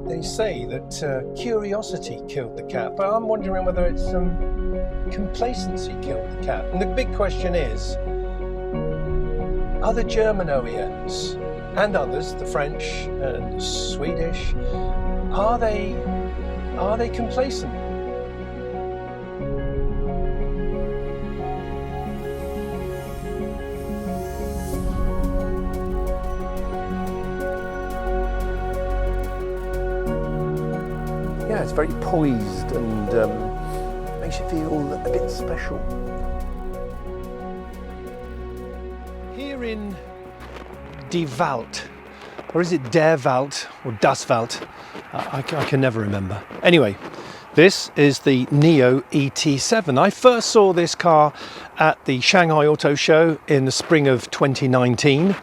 They say that curiosity killed the cat, but I'm wondering whether it's complacency killed the cat. And the big question is, are the German OEMs and others, the French and the Swedish, are they complacent? Yeah, it's very poised and makes you feel a bit special. Here in Die Welt, or is it Der Welt or Das Welt? I can never remember. Anyway, this is the NIO ET7. I first saw this car at the Shanghai Auto Show in the spring of 2019.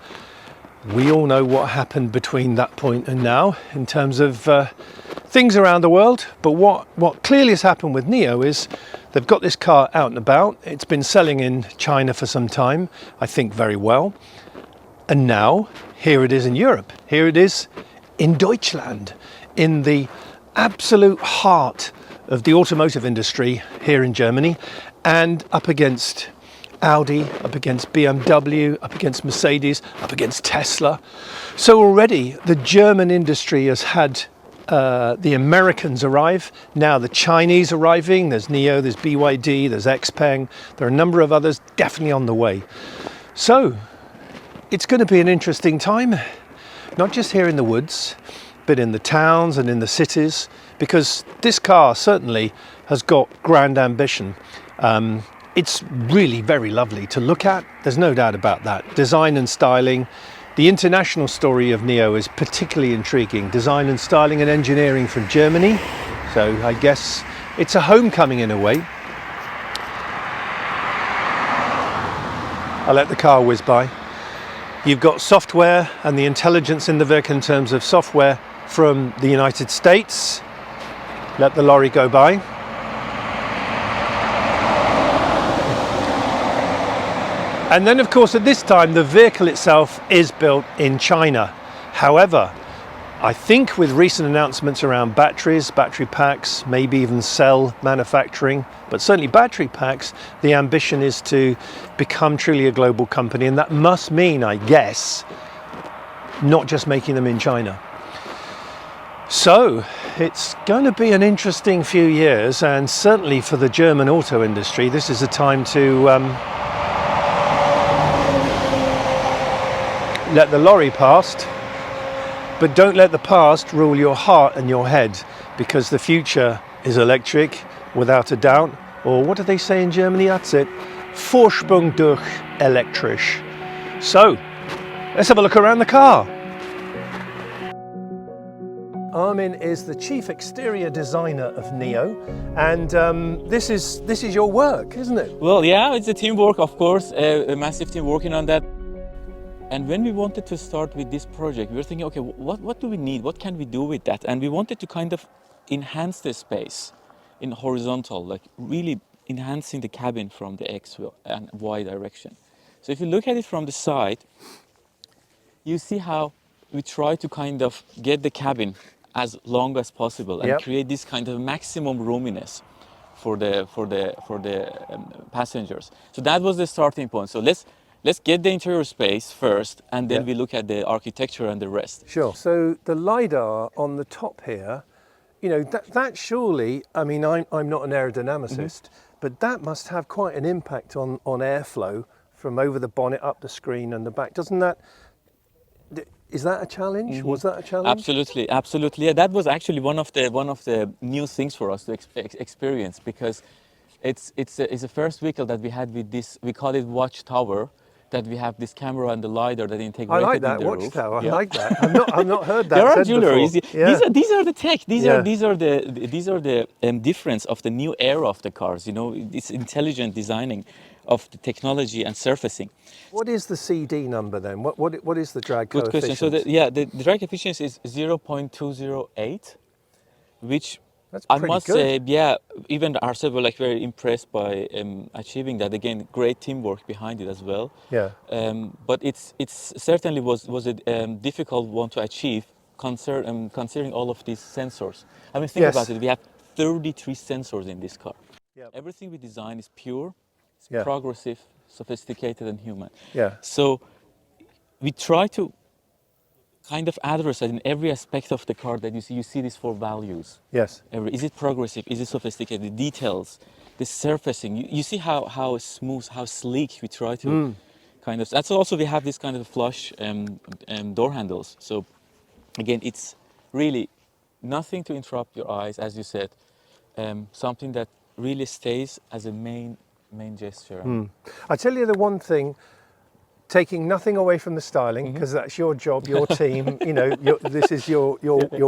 We all know what happened between that point and now in terms of things around the world, but what clearly has happened with NIO is they've got this car out and about. It's been selling in China for some time, I think very well. And now, here it is in Europe. Here it is in Deutschland, in the absolute heart of the automotive industry here in Germany, and up against Audi, up against BMW, up against Mercedes, up against Tesla. So already the German industry has had the Americans arrive, now the Chinese arriving, there's NIO, there's BYD, there's XPeng, there are a number of others definitely on the way. So it's going to be an interesting time, not just here in the woods, but in the towns and in the cities, because this car certainly has got grand ambition. It's really very lovely to look at, there's no doubt about that. Design and styling. The international story of NIO is particularly intriguing. Design and styling and engineering from Germany. So I guess it's a homecoming in a way. I'll let the car whiz by. You've got software and the intelligence in the vehicle in terms of software from the United States. Let the lorry go by. And then, of course, at this time, the vehicle itself is built in China. However, I think with recent announcements around batteries, battery packs, maybe even cell manufacturing, but certainly battery packs, the ambition is to become truly a global company. And that must mean, I guess, not just making them in China. So it's going to be an interesting few years. And certainly for the German auto industry, this is a time to let the lorry past, but don't let the past rule your heart and your head, because the future is electric, without a doubt. Or what do they say in Germany? That's it. Vorsprung durch elektrisch. So, let's have a look around the car. Armin is the chief exterior designer of NIO, and this is your work, isn't it? Well, yeah, it's a teamwork, of course, a massive team working on that. And when we wanted to start with this project, we were thinking, okay, what do we need? What can we do with that? And we wanted to kind of enhance the space in horizontal, like really enhancing the cabin from the X and Y direction. So if you look at it from the side, you see how we try to kind of get the cabin as long as possible and create this kind of maximum roominess for the passengers. So that was the starting point. So let's get the interior space first, and then we look at the architecture and the rest. Sure. So the LiDAR on the top here, you know, that surely, I mean, I'm not an aerodynamicist, but that must have quite an impact on airflow from over the bonnet, up the screen and the back. Doesn't that, is that a challenge? Was that a challenge? Absolutely, absolutely. Yeah, that was actually one of the new things for us to experience, because it's the first vehicle that we had with this, we call it Watchtower, that we have this camera and the LiDAR that integrated I like that in the Watchtower. roof. I like that. I've not heard that. There are said jewelry. before. These are the tech. These are the difference of the new era of the cars. You know, this intelligent designing of the technology and surfacing. What is the CD number then? What is the drag Good coefficient? question. So the drag coefficient is 0.208, which That's I pretty must good. say, yeah, even ourselves were like very impressed by achieving that. Again, great teamwork behind it as well. Yeah. But it's certainly was a difficult one to achieve considering all of these sensors. I mean, think Yes. about it. We have 33 sensors in this car. Yep. Everything we design is pure, it's Yeah. progressive, sophisticated, and human. Yeah. So we try to kind of address that in every aspect of the car that you see. You see these four values. Yes. Is it progressive? Is it sophisticated? The details, the surfacing. You see how smooth, how sleek we try to kind of. That's also we have this kind of flush door handles. So again, it's really nothing to interrupt your eyes, as you said. Something that really stays as a main gesture. I tell you the one thing, taking nothing away from the styling, because that's your job, your team, you know, this is your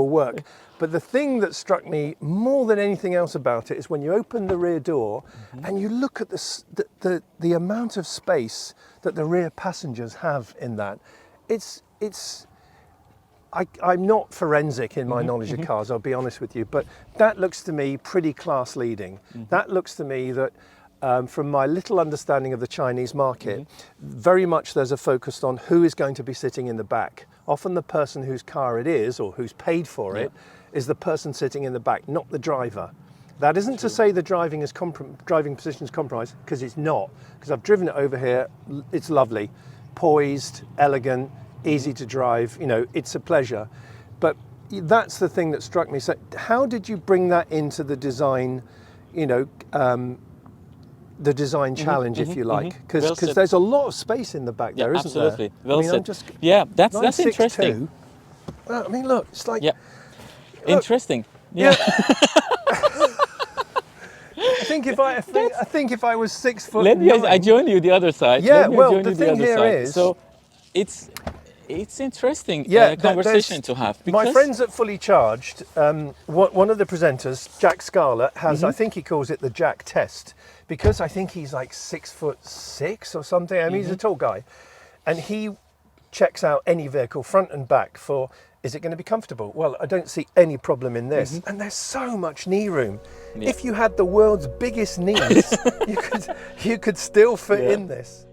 work. But the thing that struck me more than anything else about it is when you open the rear door and you look at the amount of space that the rear passengers have in that. I'm not forensic in my knowledge of cars, I'll be honest with you, but that looks to me pretty class leading. That looks to me that from my little understanding of the Chinese market, very much there's a focus on who is going to be sitting in the back. Often the person whose car it is or who's paid for it is the person sitting in the back, not the driver. That isn't to say the driving position is compromised, because it's not, because I've driven it over here, it's lovely, poised, elegant, easy to drive, you know, it's a pleasure. But that's the thing that struck me. So how did you bring that into the design, you know, the design challenge, if you like? Because there's a lot of space in the back there, isn't absolutely. there? Well said. That's 962. interesting. Well, I mean, look, it's like... Yeah. Look, interesting. Yeah. I think if I was 6 foot Let me. nine, I join you the other side. Yeah, Let me well, join the you thing other here side. is- So it's interesting conversation to have. My because- friends at Fully Charged, one of the presenters, Jack Scarlett, has, I think he calls it the Jack test, because I think he's like 6'6" or something. I mean, he's a tall guy. And he checks out any vehicle front and back for, is it going to be comfortable? Well, I don't see any problem in this. And there's so much knee room. Yeah. If you had the world's biggest knees, you could still fit in this.